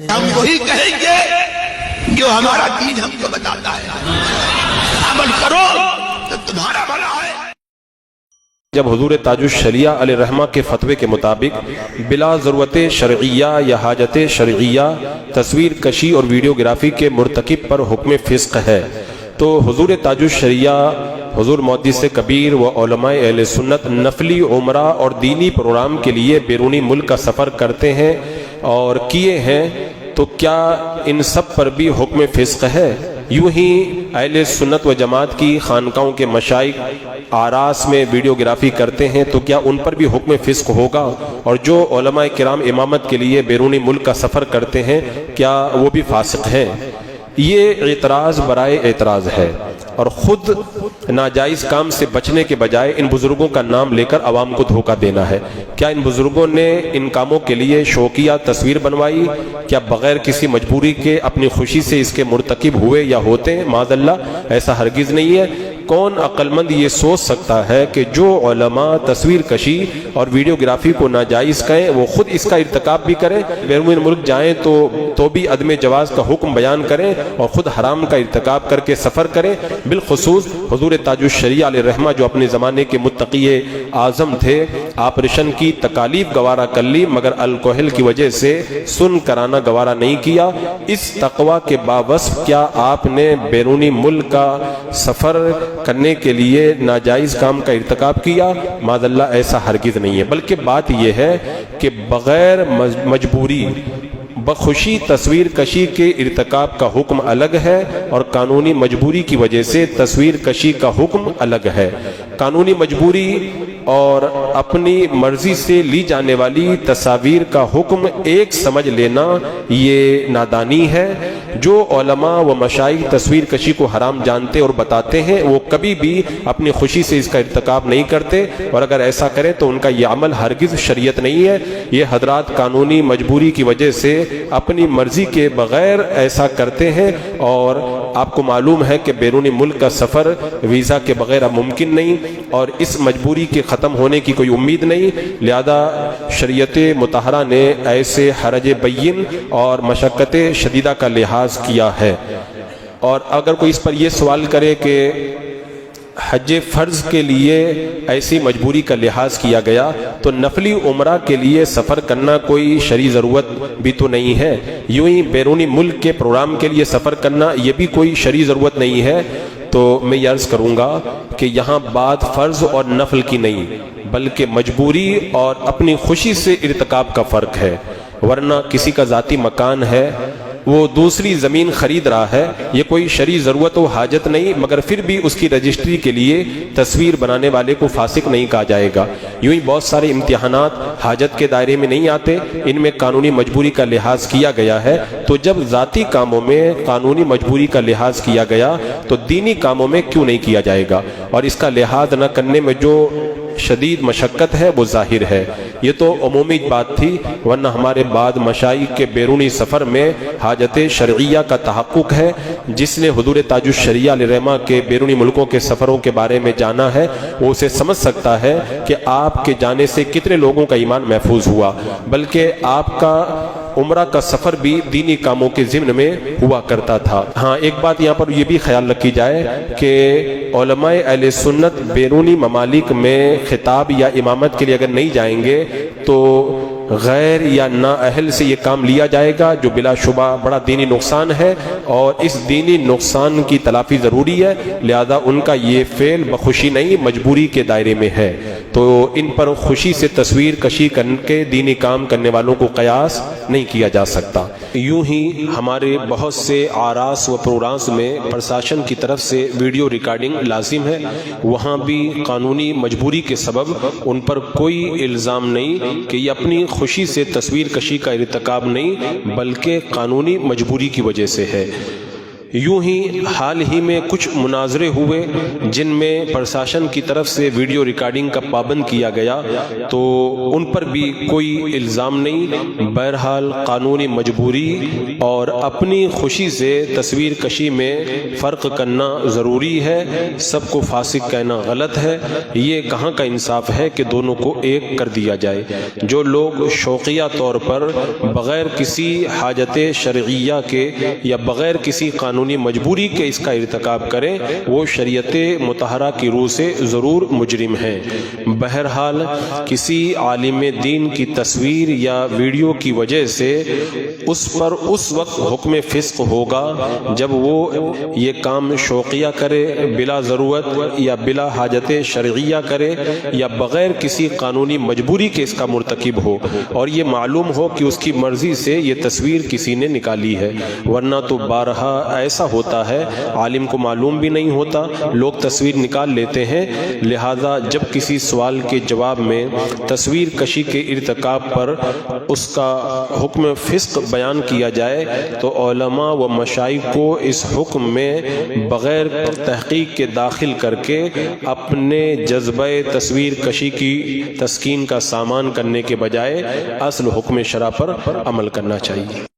ہم وہی کہیں گے جو ہمارا دین ہم کو بتاتا ہے، عمل کرو تو تمہارا بھلا ہے۔ جب حضور تاج الشریعہ علیہ الرحمہ کے فتوے کے مطابق بلا ضرورت شرعیہ یا حاجت شرعیہ تصویر کشی اور ویڈیوگرافی کے مرتکب پر حکم فسق ہے، تو حضور تاج الشریعہ حضور محدث کبیر و علماء اہل سنت نفلی عمرہ اور دینی پروگرام کے لیے بیرونی ملک کا سفر کرتے ہیں اور کیے ہیں، تو کیا ان سب پر بھی حکم فسق ہے؟ یوں ہی اہل سنت و جماعت کی خانقاہوں کے مشائخ آراس میں ویڈیوگرافی کرتے ہیں، تو کیا ان پر بھی حکم فسق ہوگا؟ اور جو علماء کرام امامت کے لیے بیرونی ملک کا سفر کرتے ہیں، کیا وہ بھی فاسق ہیں؟ یہ اعتراض برائے اعتراض ہے، اور خود ناجائز کام سے بچنے کے بجائے ان بزرگوں کا نام لے کر عوام کو دھوکہ دینا ہے۔ کیا ان بزرگوں نے ان کاموں کے لیے شوقیہ تصویر بنوائی؟ کیا بغیر کسی مجبوری کے اپنی خوشی سے اس کے مرتکب ہوئے یا ہوتے ہیں؟ معاذ اللہ، ایسا ہرگز نہیں ہے۔ کون عقل مند یہ سوچ سکتا ہے کہ جو علماء تصویر کشی اور ویڈیوگرافی کو ناجائز کہیں وہ خود اس کا ارتکاب بھی کریں، بیرون ملک جائیں تو بھی عدم جواز کا حکم بیان کریں اور خود حرام کا ارتکاب کر کے سفر کریں؟ بالخصوص حضور تاج الشریعہ علیہ الرحمہ جو اپنے زمانے کے متقی اعظم تھے، آپریشن کی تکالیف گوارا کر لی مگر الکوہل کی وجہ سے سن کرانا گوارا نہیں کیا۔ اس تقوی کے باوصف کیا آپ نے بیرونی ملک کا سفر کرنے کے لیے ناجائز کام کا ارتکاب کیا؟ معاذ اللہ، ایسا ہرگز نہیں ہے، بلکہ بات یہ ہے کہ بغیر مجبوری بخوشی تصویر کشی کے ارتکاب کا حکم الگ ہے اور قانونی مجبوری کی وجہ سے تصویر کشی کا حکم الگ ہے۔ قانونی مجبوری اور اپنی مرضی سے لی جانے والی تصاویر کا حکم ایک سمجھ لینا یہ نادانی ہے۔ جو علماء و مشائخ تصویر کشی کو حرام جانتے اور بتاتے ہیں وہ کبھی بھی اپنی خوشی سے اس کا ارتکاب نہیں کرتے، اور اگر ایسا کریں تو ان کا یہ عمل ہرگز شریعت نہیں ہے۔ یہ حضرات قانونی مجبوری کی وجہ سے اپنی مرضی کے بغیر ایسا کرتے ہیں، اور آپ کو معلوم ہے کہ بیرونی ملک کا سفر ویزا کے بغیر ممکن نہیں، اور اس مجبوری کے ختم ہونے کی کوئی امید نہیں، لہذا شریعت مطہرہ نے ایسے حرج بین اور مشقت شدیدہ کا لحاظ کیا ہے۔ اور اگر کوئی اس پر یہ سوال کرے کہ حج فرض کے لیے ایسی مجبوری کا لحاظ کیا گیا تو نفلی عمرہ کے لیے سفر کرنا کوئی شرعی ضرورت بھی تو نہیں ہے، یوں ہی بیرونی ملک کے پروگرام کے لیے سفر کرنا یہ بھی کوئی شرعی ضرورت نہیں ہے۔ تو میں یہ عرض کروں گا کہ یہاں بات فرض اور نفل کی نہیں بلکہ مجبوری اور اپنی خوشی سے ارتکاب کا فرق ہے، ورنہ کسی کا ذاتی مکان ہے، وہ دوسری زمین خرید رہا ہے، یہ کوئی شرعی ضرورت و حاجت نہیں، مگر پھر بھی اس کی رجسٹری کے لیے تصویر بنانے والے کو فاسق نہیں کہا جائے گا۔ یوں ہی بہت سارے امتحانات حاجت کے دائرے میں نہیں آتے، ان میں قانونی مجبوری کا لحاظ کیا گیا ہے، تو جب ذاتی کاموں میں قانونی مجبوری کا لحاظ کیا گیا تو دینی کاموں میں کیوں نہیں کیا جائے گا؟ اور اس کا لحاظ نہ کرنے میں جو شدید مشقت ہے وہ ظاہر ہے۔ یہ تو عمومی بات تھی، ورنہ ہمارے بعد مشائخ کے بیرونی سفر میں حاجت شرعیہ کا تحقق ہے۔ جس نے حضور تاج الشریعہ علیہ الرحمہ کے بیرونی ملکوں کے سفروں کے بارے میں جانا ہے وہ اسے سمجھ سکتا ہے کہ آپ کے جانے سے کتنے لوگوں کا ایمان محفوظ ہوا، بلکہ آپ کا عمرہ کا سفر بھی دینی کاموں کے ضمن میں ہوا کرتا تھا۔ ہاں، ایک بات یہاں پر یہ بھی خیال رکھی جائے کہ علماء اہل سنت بیرونی ممالک میں خطاب یا امامت کے لیے اگر نہیں جائیں گے تو غیر یا نااہل سے یہ کام لیا جائے گا، جو بلا شبہ بڑا دینی نقصان ہے، اور اس دینی نقصان کی تلافی ضروری ہے، لہذا ان کا یہ فعل بخوشی نہیں مجبوری کے دائرے میں ہے، تو ان پر خوشی سے تصویر کشی کر کے دینی کام کرنے والوں کو قیاس نہیں کیا جا سکتا۔ یوں ہی ہمارے بہت سے آراس و پروگرامز میں پرشاسن کی طرف سے ویڈیو ریکارڈنگ لازم ہے، وہاں بھی قانونی مجبوری کے سبب ان پر کوئی الزام نہیں کہ یہ اپنی خوشی سے تصویر کشی کا ارتکاب نہیں بلکہ قانونی مجبوری کی وجہ سے ہے۔ یوں ہی حال ہی میں کچھ مناظرے ہوئے جن میں پرشاسن کی طرف سے ویڈیو ریکارڈنگ کا پابند کیا گیا، تو ان پر بھی کوئی الزام نہیں۔ بہرحال قانونی مجبوری اور اپنی خوشی سے تصویر کشی میں فرق کرنا ضروری ہے، سب کو فاسق کہنا غلط ہے۔ یہ کہاں کا انصاف ہے کہ دونوں کو ایک کر دیا جائے؟ جو لوگ شوقیہ طور پر بغیر کسی حاجت شرعیہ کے یا بغیر کسی قانونی مجبوری کے اس کا ارتکاب کریں، وہ شریعت مطہرہ کی روح سے ضرور مجرم ہیں۔ بہرحال کسی عالم دین کی تصویر یا ویڈیو کی وجہ سے اس پر اس وقت حکم فسق ہوگا جب وہ یہ کام شوقیہ کرے، بلا ضرورت یا بلا حاجت شرعیہ کرے، یا بغیر کسی قانونی مجبوری کے اس کا مرتکب ہو، اور یہ معلوم ہو کہ اس کی مرضی سے یہ تصویر کسی نے نکالی ہے۔ ورنہ تو بارہا ایسا ہوتا ہے، عالم کو معلوم بھی نہیں ہوتا، لوگ تصویر نکال لیتے ہیں۔ لہذا جب کسی سوال کے جواب میں تصویر کشی کے ارتکاب پر اس کا حکم فسق بیان کیا جائے تو علماء و مشائخ کو اس حکم میں بغیر تحقیق کے داخل کر کے اپنے جذبہ تصویر کشی کی تسکین کا سامان کرنے کے بجائے اصل حکم شرع پر عمل کرنا چاہیے۔